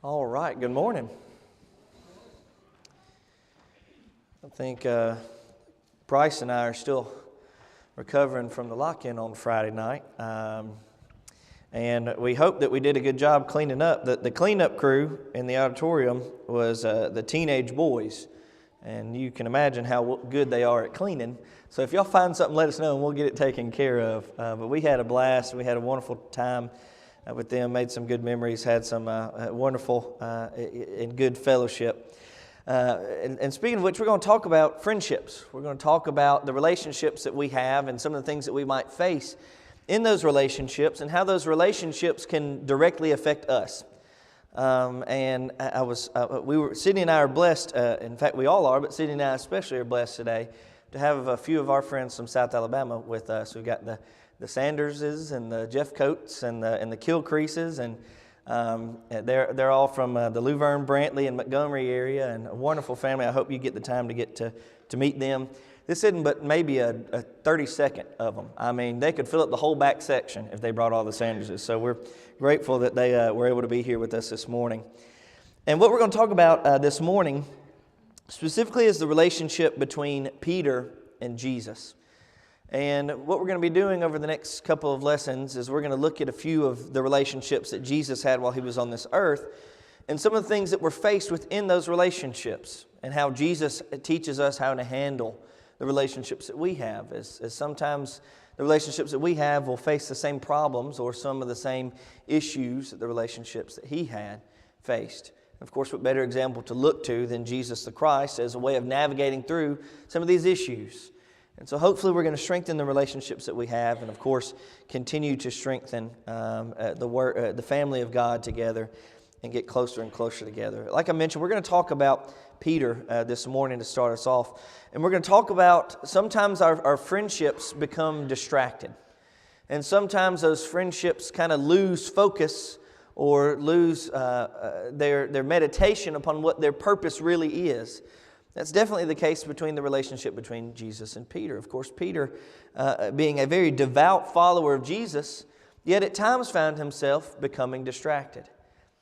All right, good morning. I think Bryce and I are still recovering from the lock-in on Friday night. And we hope that we did a good job cleaning up. The cleanup crew in the auditorium was the teenage boys. And you can imagine how good they are at cleaning. So if y'all find something, let us know and we'll get it taken care of. But we had a blast. We had a wonderful time with them, made some good memories, had some wonderful and good fellowship. And speaking of which, we're going to talk about friendships. We're going to talk about the relationships that we have and some of the things that we might face in those relationships and how those relationships can directly affect us. Sydney and I are blessed, in fact we all are, but Sydney and I especially are blessed today to have a few of our friends from South Alabama with us. We've got the Sanderses and the Jeff Coates and the Kilcreases, and they're all from the Luverne, Brantley, and Montgomery area, and a wonderful family. I hope you get the time to get to meet them. This isn't but maybe a 30-second of them. I mean, they could fill up the whole back section if they brought all the Sanderses. So we're grateful that they were able to be here with us this morning. And what we're going to talk about this morning specifically is the relationship between Peter and Jesus. And what we're going to be doing over the next couple of lessons is we're going to look at a few of the relationships that Jesus had while he was on this earth and some of the things that were faced within those relationships and how Jesus teaches us how to handle the relationships that we have. As sometimes the relationships that we have will face the same problems or some of the same issues that the relationships that he had faced. Of course, what better example to look to than Jesus the Christ as a way of navigating through some of these issues. And so hopefully we're going to strengthen the relationships that we have and, of course, continue to strengthen the family of God together and get closer and closer together. Like I mentioned, we're going to talk about Peter this morning to start us off. And we're going to talk about sometimes our friendships become distracted. And sometimes those friendships kind of lose focus or lose their meditation upon what their purpose really is. That's definitely the case between the relationship between Jesus and Peter. Of course, Peter, being a very devout follower of Jesus, yet at times found himself becoming distracted.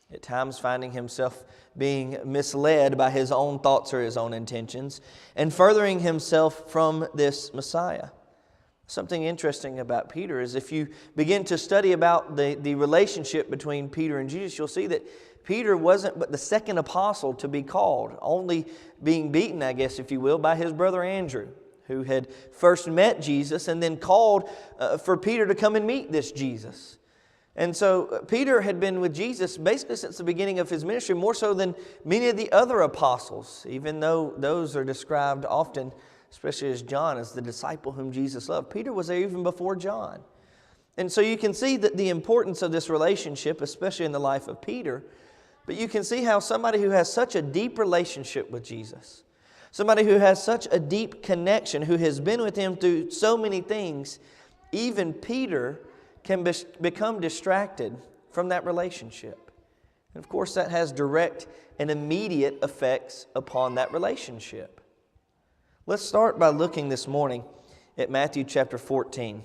At times finding himself being misled by his own thoughts or his own intentions and furthering himself from this Messiah. Something interesting about Peter is if you begin to study about the relationship between Peter and Jesus, you'll see that Peter wasn't but the second apostle to be called, only being beaten, I guess, if you will, by his brother Andrew, who had first met Jesus and then called for Peter to come and meet this Jesus. And so Peter had been with Jesus basically since the beginning of his ministry, more so than many of the other apostles, even though those are described often, especially as John, as the disciple whom Jesus loved. Peter was there even before John. And so you can see that the importance of this relationship, especially in the life of Peter. But you can see how somebody who has such a deep relationship with Jesus, somebody who has such a deep connection, who has been with him through so many things, even Peter can become distracted from that relationship. And of course, that has direct and immediate effects upon that relationship. Let's start by looking this morning at Matthew chapter 14.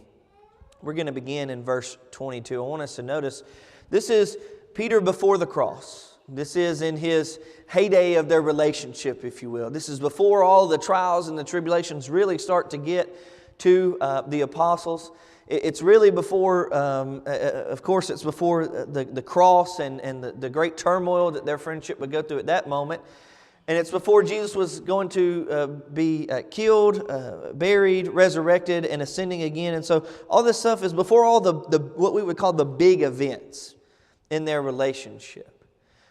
We're going to begin in verse 22. I want us to notice this is Peter before the cross. This is in his heyday of their relationship, if you will. This is before all the trials and the tribulations really start to get to the apostles. It's really before, of course, it's before the cross and the great turmoil that their friendship would go through at that moment. And it's before Jesus was going to be killed, buried, resurrected, and ascending again. And so all this stuff is before all the what we would call the big events in their relationship.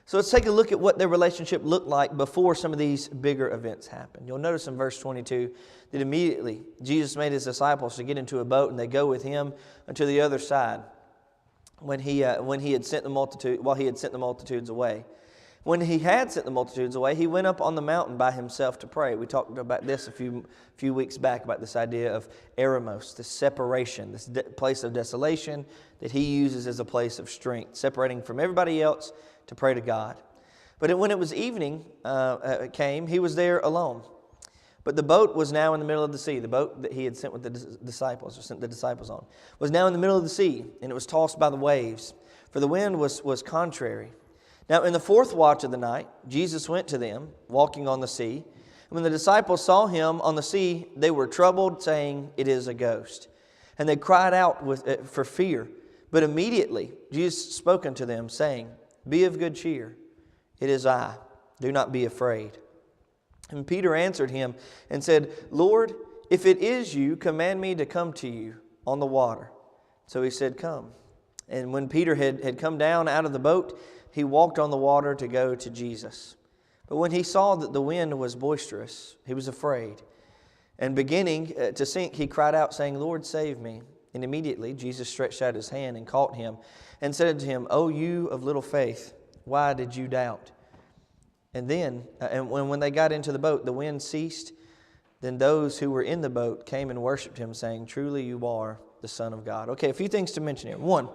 So let's take a look at what their relationship looked like before some of these bigger events happened. You'll notice in verse 22 that immediately Jesus made his disciples to get into a boat and they go with him unto the other side when he had sent the multitudes away. When he had sent the multitudes away, he went up on the mountain by himself to pray. We talked about this a few weeks back, about this idea of eremos, this separation, this place of desolation that he uses as a place of strength, separating from everybody else to pray to God. But when it was evening came, he was there alone. But the boat was now in the middle of the sea. The boat that he had sent with the disciples, or sent the disciples on, was now in the middle of the sea, and it was tossed by the waves, for the wind was contrary. Now in the fourth watch of the night, Jesus went to them, walking on the sea. And when the disciples saw him on the sea, they were troubled, saying, "It is a ghost." And they cried out for fear. But immediately Jesus spoke unto them, saying, "Be of good cheer. It is I. Do not be afraid." And Peter answered him and said, "Lord, if it is you, command me to come to you on the water." So he said, "Come." And when Peter had come down out of the boat, he walked on the water to go to Jesus. But when he saw that the wind was boisterous, he was afraid. And beginning to sink, he cried out, saying, "Lord, save me." And immediately Jesus stretched out his hand and caught him and said unto him, "O you of little faith, why did you doubt?" And then, when they got into the boat, the wind ceased. Then those who were in the boat came and worshipped him, saying, "Truly you are the Son of God." Okay, a few things to mention here. One,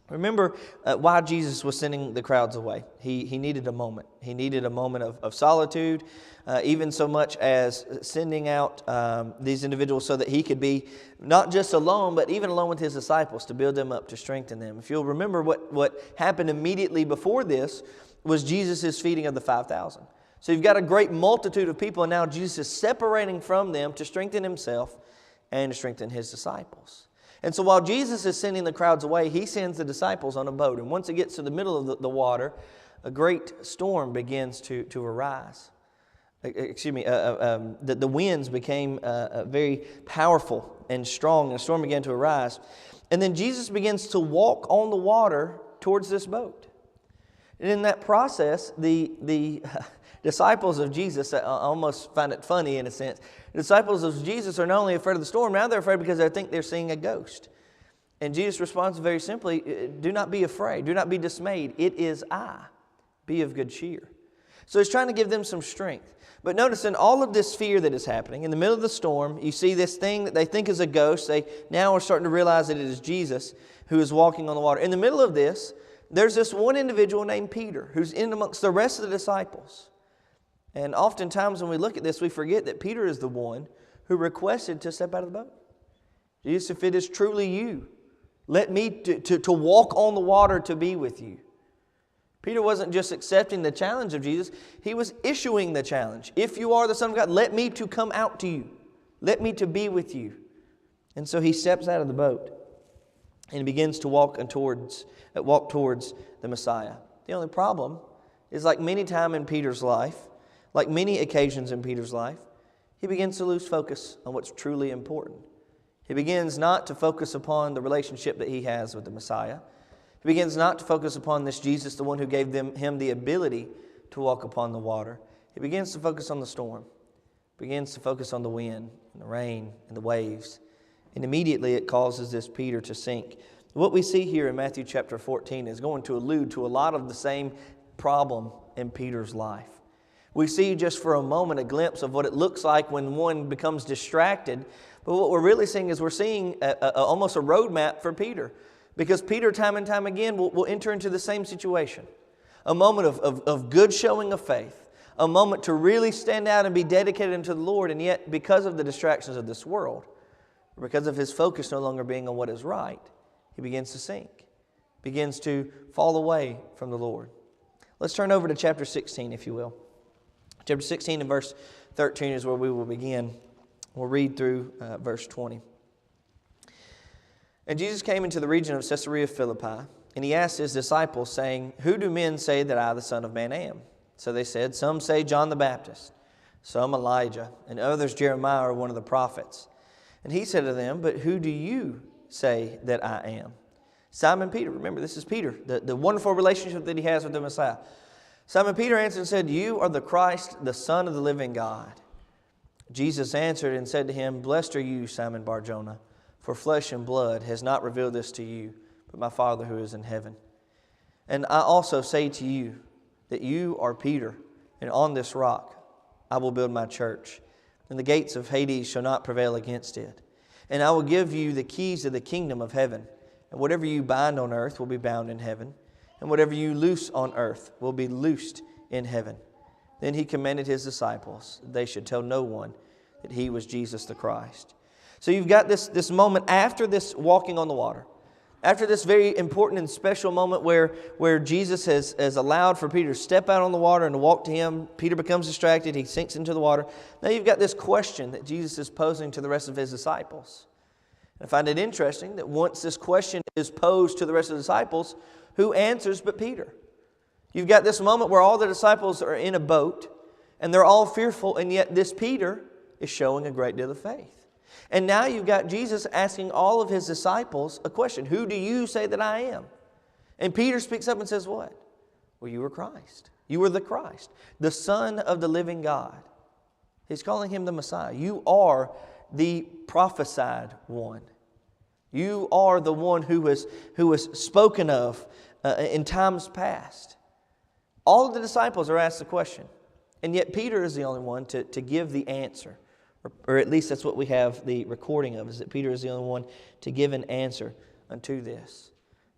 remember why Jesus was sending the crowds away. He needed a moment. He needed a moment of solitude, even so much as sending out these individuals so that he could be not just alone, but even alone with his disciples to build them up, to strengthen them. If you'll remember what happened immediately before this was Jesus' feeding of the 5,000. So you've got a great multitude of people, and now Jesus is separating from them to strengthen himself and to strengthen his disciples. And so while Jesus is sending the crowds away, he sends the disciples on a boat. And once it gets to the middle of the water, a great storm begins to arise. The winds became very powerful and strong, and a storm began to arise. And then Jesus begins to walk on the water towards this boat. And in that process, the disciples of Jesus, I almost find it funny in a sense, the disciples of Jesus are not only afraid of the storm, now they're afraid because they think they're seeing a ghost. And Jesus responds very simply, "Do not be afraid, do not be dismayed, it is I. Be of good cheer." So he's trying to give them some strength. But notice in all of this fear that is happening, in the middle of the storm, you see this thing that they think is a ghost. They now are starting to realize that it is Jesus who is walking on the water. In the middle of this, there's this one individual named Peter who's in amongst the rest of the disciples. And oftentimes when we look at this, we forget that Peter is the one who requested to step out of the boat. Jesus, if it is truly you, let me to walk on the water to be with you. Peter wasn't just accepting the challenge of Jesus, he was issuing the challenge. If you are the Son of God, let me to come out to you. Let me to be with you. And so he steps out of the boat and begins to walk towards the Messiah. The only problem is, like many times in Peter's life, like many occasions in Peter's life, he begins to lose focus on what's truly important. He begins not to focus upon the relationship that he has with the Messiah. He begins not to focus upon this Jesus, the one who gave him the ability to walk upon the water. He begins to focus on the storm. He begins to focus on the wind and the rain and the waves. And immediately it causes this Peter to sink. What we see here in Matthew chapter 14 is going to allude to a lot of the same problem in Peter's life. We see just for a moment a glimpse of what it looks like when one becomes distracted. But what we're really seeing is we're seeing almost a roadmap for Peter. Because Peter, time and time again, will enter into the same situation. A moment of good showing of faith. A moment to really stand out and be dedicated unto the Lord. And yet, because of the distractions of this world, because of his focus no longer being on what is right, he begins to sink. Begins to fall away from the Lord. Let's turn over to chapter 16, if you will. Chapter 16 and verse 13 is where we will begin. We'll read through verse 20. And Jesus came into the region of Caesarea Philippi, and he asked his disciples, saying, "Who do men say that I, the Son of Man, am?" So they said, "Some say John the Baptist, some Elijah, and others Jeremiah or one of the prophets." And he said to them, "But who do you say that I am?" Simon Peter, remember this is Peter, the wonderful relationship that he has with the Messiah. Simon Peter answered and said, "You are the Christ, the Son of the living God." Jesus answered and said to him, "Blessed are you, Simon Bar-Jonah, for flesh and blood has not revealed this to you, but my Father who is in heaven. And I also say to you that you are Peter, and on this rock I will build my church, and the gates of Hades shall not prevail against it. And I will give you the keys of the kingdom of heaven, and whatever you bind on earth will be bound in heaven, and whatever you loose on earth will be loosed in heaven." Then he commanded his disciples that they should tell no one that he was Jesus the Christ. So you've got this moment after this walking on the water. After this very important and special moment where Jesus has allowed for Peter to step out on the water and to walk to him, Peter becomes distracted, he sinks into the water. Now you've got this question that Jesus is posing to the rest of his disciples. I find it interesting that once this question is posed to the rest of the disciples, who answers but Peter? You've got this moment where all the disciples are in a boat and they're all fearful, and yet this Peter is showing a great deal of faith. And now you've got Jesus asking all of his disciples a question. Who do you say that I am? And Peter speaks up and says what? Well, you were Christ. You were the Christ, the Son of the living God. He's calling him the Messiah. You are the prophesied one. You are the one who was spoken of in times past. All of the disciples are asked the question. And yet Peter is the only one to give the answer. Or at least that's what we have the recording of, is that Peter is the only one to give an answer unto this.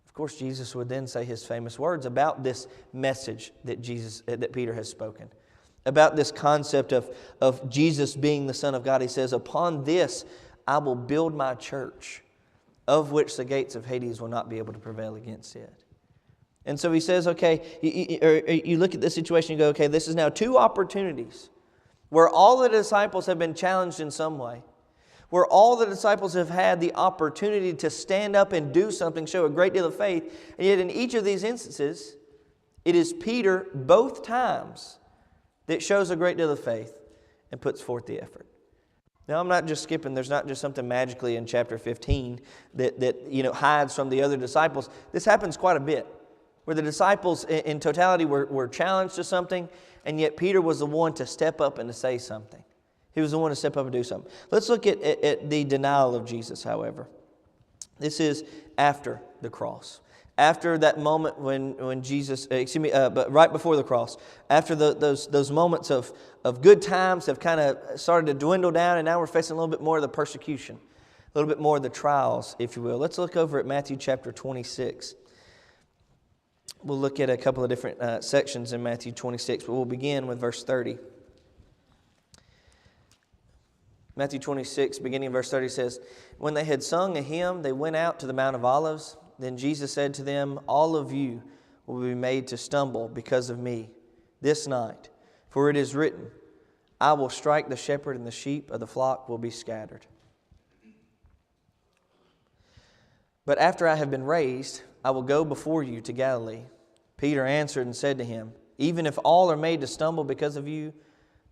Of course, Jesus would then say his famous words about this message that Peter has spoken. About this concept of Jesus being the Son of God. He says, upon this I will build my church, of which the gates of Hades will not be able to prevail against it. And so he says, okay, you look at this situation and go, okay, this is now two opportunities where all the disciples have been challenged in some way, where all the disciples have had the opportunity to stand up and do something, show a great deal of faith, and yet in each of these instances, it is Peter both times that shows a great deal of faith and puts forth the effort. Now, I'm not just skipping. There's not just something magically in chapter 15 that hides from the other disciples. This happens quite a bit, where the disciples in totality were challenged to something, and yet Peter was the one to step up and to say something. He was the one to step up and do something. Let's look at the denial of Jesus, however. This is after the cross. After that moment when Jesus, but right before the cross, after those moments of good times have kind of started to dwindle down, and now we're facing a little bit more of the persecution, a little bit more of the trials, if you will. Let's look over at Matthew chapter 26. We'll look at a couple of different sections in Matthew 26, but we'll begin with verse 30. Matthew 26, beginning in verse 30 says, when they had sung a hymn, they went out to the Mount of Olives. Then Jesus said to them, all of you will be made to stumble because of me this night. For it is written, I will strike the shepherd, and the sheep of the flock will be scattered. But after I have been raised, I will go before you to Galilee. Peter answered and said to him, even if all are made to stumble because of you,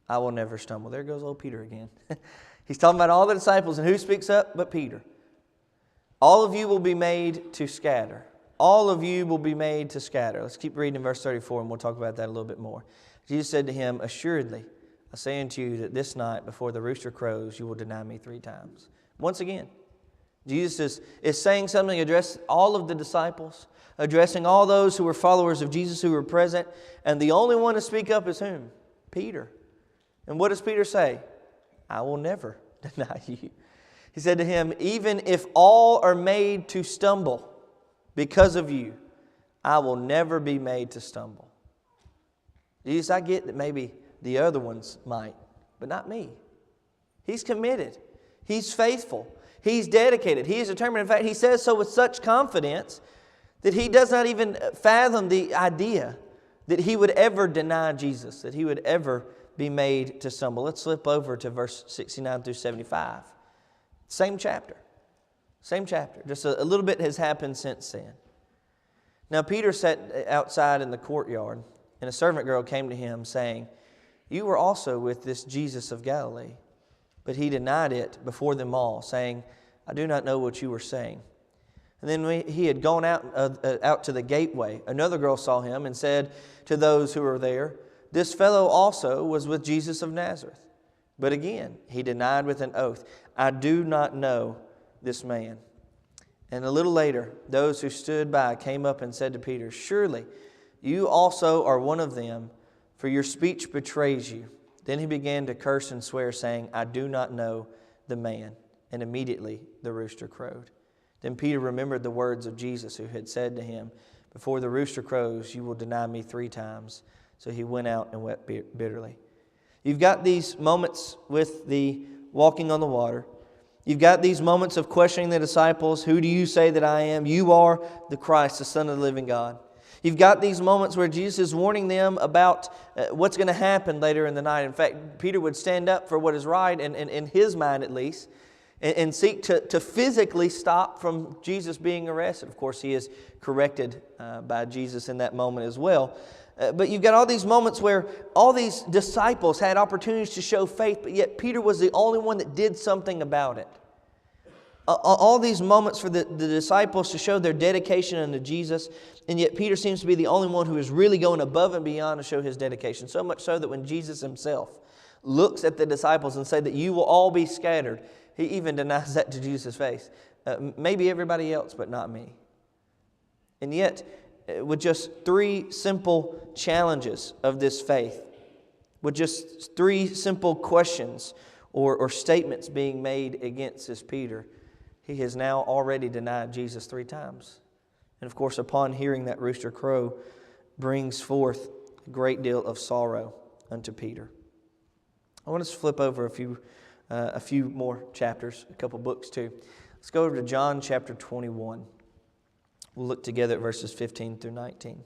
I will never stumble. There goes old Peter again. He's talking about all the disciples, and who speaks up but Peter? All of you will be made to scatter. All of you will be made to scatter. Let's keep reading in verse 34, and we'll talk about that a little bit more. Jesus said to him, assuredly, I say unto you that this night before the rooster crows, you will deny me 3 times. Once again, Jesus is saying something, addressing all of the disciples, addressing all those who were followers of Jesus who were present, and the only one to speak up is whom? Peter. And what does Peter say? I will never deny you. He said to him, even if all are made to stumble because of you, I will never be made to stumble. Jesus, I get that maybe the other ones might, but not me. He's committed. He's faithful. He's dedicated. He is determined. In fact, he says so with such confidence that he does not even fathom the idea that he would ever deny Jesus, that he would ever be made to stumble. Let's flip over to verse 69 through 75. Same chapter. Same chapter. Just a little bit has happened since then. Now Peter sat outside in the courtyard, and a servant girl came to him, saying, you were also with this Jesus of Galilee. But he denied it before them all, saying, I do not know what you were saying. And then when he had gone out to the gateway, another girl saw him and said to those who were there, this fellow also was with Jesus of Nazareth. But again, he denied with an oath, I do not know this man. And a little later, those who stood by came up and said to Peter, surely you also are one of them, for your speech betrays you. Then he began to curse and swear, saying, I do not know the man. And immediately the rooster crowed. Then Peter remembered the words of Jesus, who had said to him, before the rooster crows, you will deny me 3 times. So he went out and wept bitterly. You've got these moments with the walking on the water. You've got these moments of questioning the disciples. Who do you say that I am? You are the Christ, the Son of the living God. You've got these moments where Jesus is warning them about what's going to happen later in the night. In fact, Peter would stand up for what is right, and in his mind at least, and seek to physically stop from Jesus being arrested. Of course, he is corrected by Jesus in that moment as well. But you've got all these moments where all these disciples had opportunities to show faith, but yet Peter was the only one that did something about it. All these moments for the disciples to show their dedication unto Jesus, and yet Peter seems to be the only one who is really going above and beyond to show his dedication. So much so that when Jesus himself looks at the disciples and said that you will all be scattered, he even denies that to Jesus' face. Maybe everybody else, but not me. And yet, with just 3 simple challenges of this faith, with just 3 simple questions or statements being made against this Peter, he has now already denied Jesus 3 times. And of course, upon hearing that rooster crow, brings forth a great deal of sorrow unto Peter. I want us to flip over a few more chapters, a couple books too. Let's go over to John chapter 21. We'll look together at verses 15 through 19.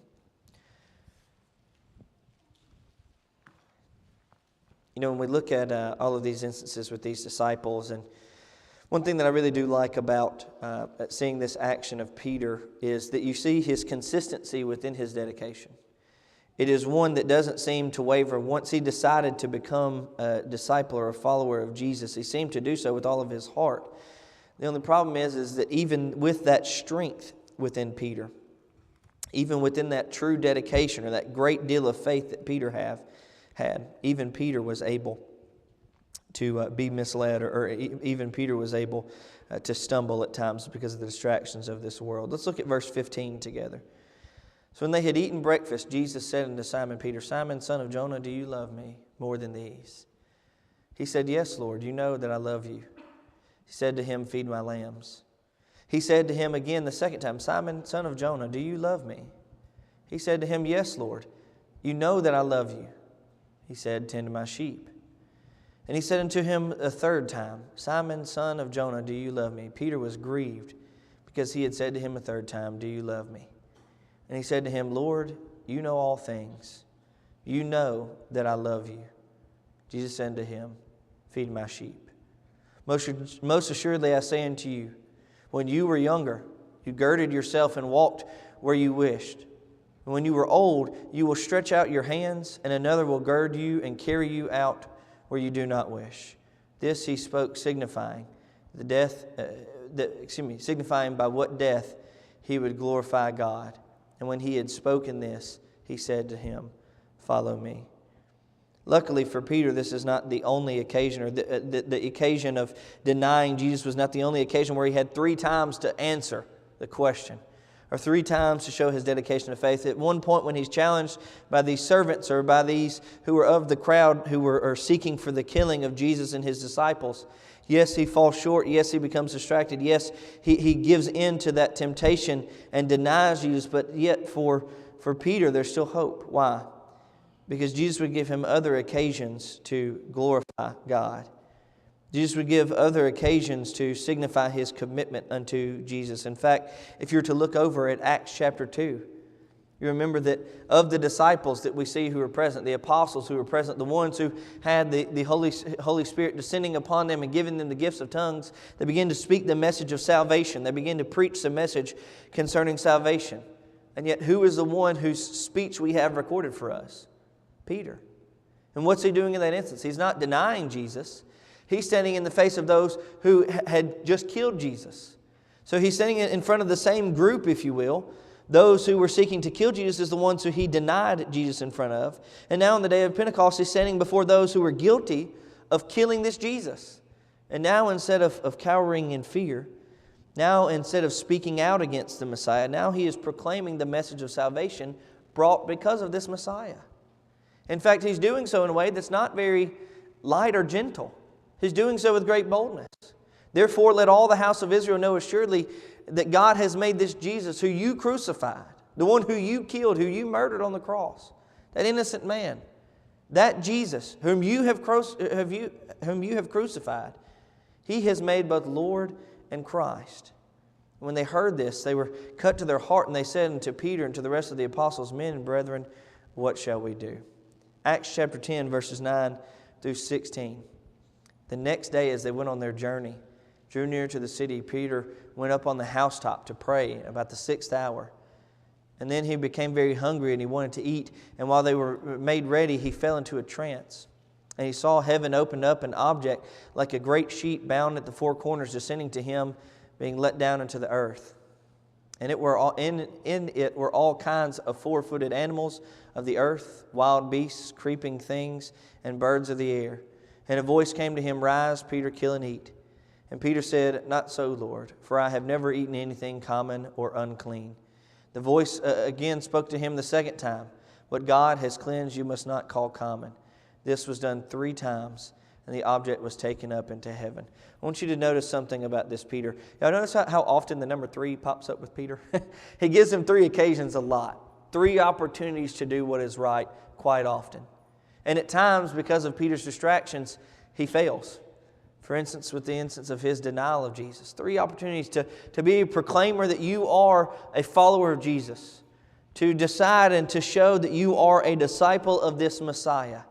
You know, when we look at all of these instances with these disciples, and one thing that I really do like about seeing this action of Peter is that you see his consistency within his dedication. It is one that doesn't seem to waver. Once he decided to become a disciple or a follower of Jesus, he seemed to do so with all of his heart. The only problem is that even with that strength within Peter, even within that true dedication or that great deal of faith that Peter had, even Peter was able to be misled, or even Peter was able to stumble at times because of the distractions of this world. Let's look at verse 15 together. So when they had eaten breakfast, Jesus said unto Simon Peter, Simon, son of Jonah, do you love me more than these? He said, Yes, Lord, you know that I love you. He said to him, Feed my lambs. He said to him again the second time, Simon, son of Jonah, do you love me? He said to him, Yes, Lord, you know that I love you. He said, Tend my sheep. And he said unto him a third time, Simon, son of Jonah, do you love me? Peter was grieved because he had said to him a third time, Do you love me? And he said to him, Lord, you know all things. You know that I love you. Jesus said to him, Feed my sheep. Most assuredly I say unto you, when you were younger, you girded yourself and walked where you wished. And when you were old, you will stretch out your hands, and another will gird you and carry you out where you do not wish. This he spoke, signifying signifying by what death he would glorify God. And when he had spoken this, he said to him, Follow me. Luckily for Peter, this is not the only occasion, or the occasion of denying Jesus was not the only occasion where he had 3 times to answer the question, or 3 times to show his dedication to faith. At one point when he's challenged by these servants, or by these who were of the crowd who were seeking for the killing of Jesus and his disciples, yes, he falls short. Yes, he becomes distracted. Yes, he gives in to that temptation and denies Jesus. But yet for Peter, there's still hope. Why? Because Jesus would give him other occasions to glorify God. Jesus would give other occasions to signify his commitment unto Jesus. In fact, if you're to look over at Acts chapter 2, you remember that of the disciples that we see who were present, the apostles who were present, the ones who had the Holy Spirit descending upon them and giving them the gifts of tongues, they began to speak the message of salvation. They began to preach the message concerning salvation. And yet, who is the one whose speech we have recorded for us? Peter. And what's he doing in that instance? He's not denying Jesus. He's standing in the face of those who had just killed Jesus. So he's standing in front of the same group, if you will. Those who were seeking to kill Jesus is the ones who he denied Jesus in front of. And now on the day of Pentecost, he's standing before those who were guilty of killing this Jesus. And now instead of cowering in fear, now instead of speaking out against the Messiah, now he is proclaiming the message of salvation brought because of this Messiah. In fact, he's doing so in a way that's not very light or gentle. He's doing so with great boldness. Therefore, let all the house of Israel know assuredly that God has made this Jesus who you crucified, the one who you killed, who you murdered on the cross, that innocent man, that Jesus whom you have crucified, He has made both Lord and Christ." When they heard this, they were cut to their heart, and they said unto Peter and to the rest of the apostles, "Men and brethren, what shall we do?" Acts chapter 10, verses 9 through 16. The next day, as they went on their journey, drew near to the city, Peter went up on the housetop to pray about the 6th hour. And then he became very hungry, and he wanted to eat. And while they were made ready, he fell into a trance. And he saw heaven opened up, an object like a great sheet bound at the four corners, descending to him, being let down into the earth. And in it were all kinds of four-footed animals of the earth, wild beasts, creeping things, and birds of the air. And a voice came to him, "Rise, Peter, kill and eat." And Peter said, "Not so, Lord, for I have never eaten anything common or unclean." The voice again spoke to him the second time, "What God has cleansed you must not call common." This was done 3 times, and the object was taken up into heaven. I want you to notice something about this Peter. Y'all notice how often the number 3 pops up with Peter? He gives him 3 occasions a lot. 3 opportunities to do what is right quite often. And at times, because of Peter's distractions, he fails. For instance, with the instance of his denial of Jesus. 3 opportunities to be a proclaimer that you are a follower of Jesus. To decide and to show that you are a disciple of this Messiah.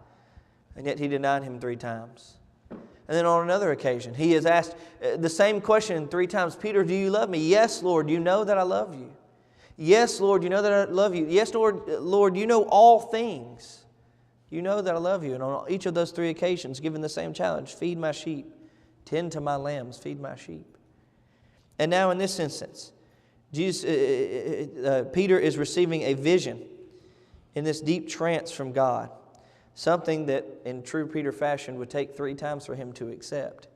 And yet he denied him 3 times. And then on another occasion, he is asked the same question 3 times. "Peter, do you love me?" "Yes, Lord, you know that I love you." "Yes, Lord, you know that I love you." "Yes, Lord, you know all things. You know that I love you." And on each of those 3 occasions, given the same challenge, "Feed my sheep, tend to my lambs, feed my sheep." And now in this instance, Peter is receiving a vision in this deep trance from God. Something that, in true Peter fashion, would take 3 times for him to accept.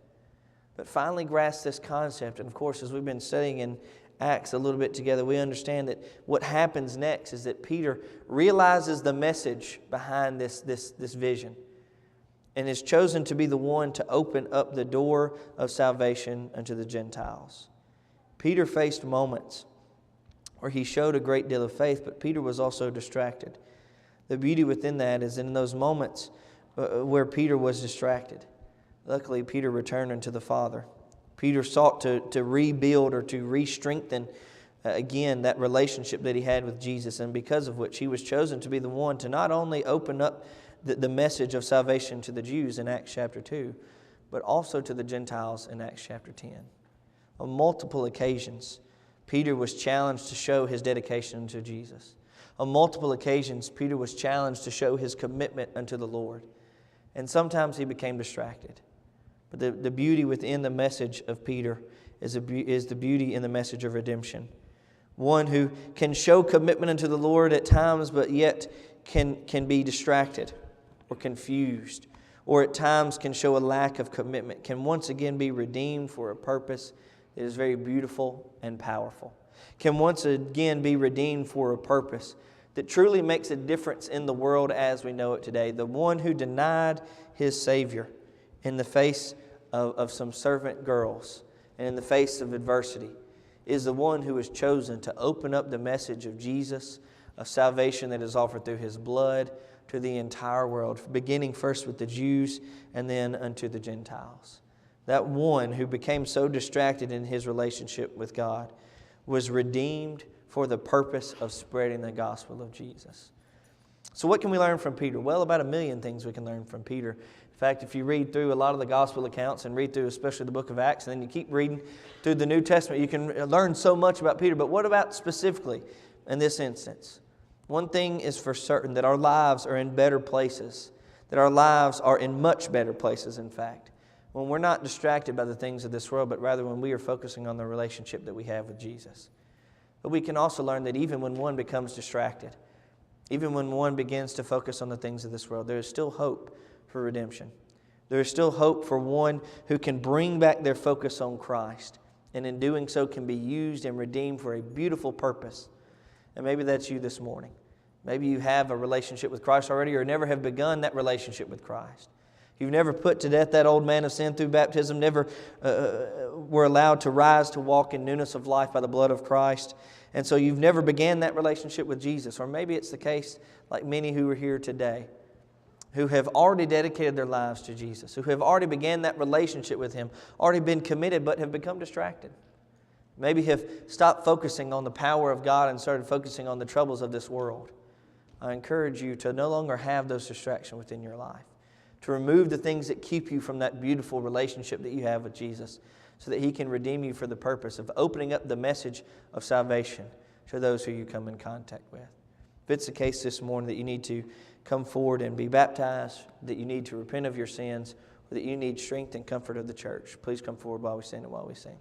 But finally grasp this concept. And of course, as we've been studying in Acts a little bit together, we understand that what happens next is that Peter realizes the message behind this vision and is chosen to be the one to open up the door of salvation unto the Gentiles. Peter faced moments where he showed a great deal of faith, but Peter was also distracted. The beauty within that is in those moments where Peter was distracted, luckily Peter returned unto the Father. Peter sought to rebuild or to re-strengthen again that relationship that he had with Jesus, and because of which he was chosen to be the one to not only open up the message of salvation to the Jews in Acts chapter 2, but also to the Gentiles in Acts chapter 10. On multiple occasions, Peter was challenged to show his dedication to Jesus. On multiple occasions, Peter was challenged to show his commitment unto the Lord. And sometimes he became distracted. But the beauty within the message of Peter is the beauty in the message of redemption. One who can show commitment unto the Lord at times, but yet can be distracted or confused, or at times can show a lack of commitment, can once again be redeemed for a purpose that is very beautiful and powerful. Can once again be redeemed for a purpose that truly makes a difference in the world as we know it today. The one who denied his Savior in the face of some servant girls and in the face of adversity is the one who is chosen to open up the message of Jesus, of salvation that is offered through His blood to the entire world, beginning first with the Jews and then unto the Gentiles. That one who became so distracted in his relationship with God was redeemed for the purpose of spreading the gospel of Jesus. So what can we learn from Peter? Well, about 1 million things we can learn from Peter. In fact, if you read through a lot of the gospel accounts and read through especially the book of Acts, and then you keep reading through the New Testament, you can learn so much about Peter. But what about specifically in this instance? One thing is for certain, that our lives are in better places, that our lives are in much better places, in fact, when we're not distracted by the things of this world, but rather when we are focusing on the relationship that we have with Jesus. But we can also learn that even when one becomes distracted, even when one begins to focus on the things of this world, there is still hope for redemption. There is still hope for one who can bring back their focus on Christ, and in doing so can be used and redeemed for a beautiful purpose. And maybe that's you this morning. Maybe you have a relationship with Christ already, or never have begun that relationship with Christ. You've never put to death that old man of sin through baptism, never were allowed to rise to walk in newness of life by the blood of Christ. And so you've never began that relationship with Jesus. Or maybe it's the case, like many who are here today, who have already dedicated their lives to Jesus, who have already began that relationship with Him, already been committed but have become distracted. Maybe have stopped focusing on the power of God and started focusing on the troubles of this world. I encourage you to no longer have those distractions within your life, to remove the things that keep you from that beautiful relationship that you have with Jesus, so that He can redeem you for the purpose of opening up the message of salvation to those who you come in contact with. If it's the case this morning that you need to come forward and be baptized, that you need to repent of your sins, or that you need strength and comfort of the church, please come forward while we stand and while we sing.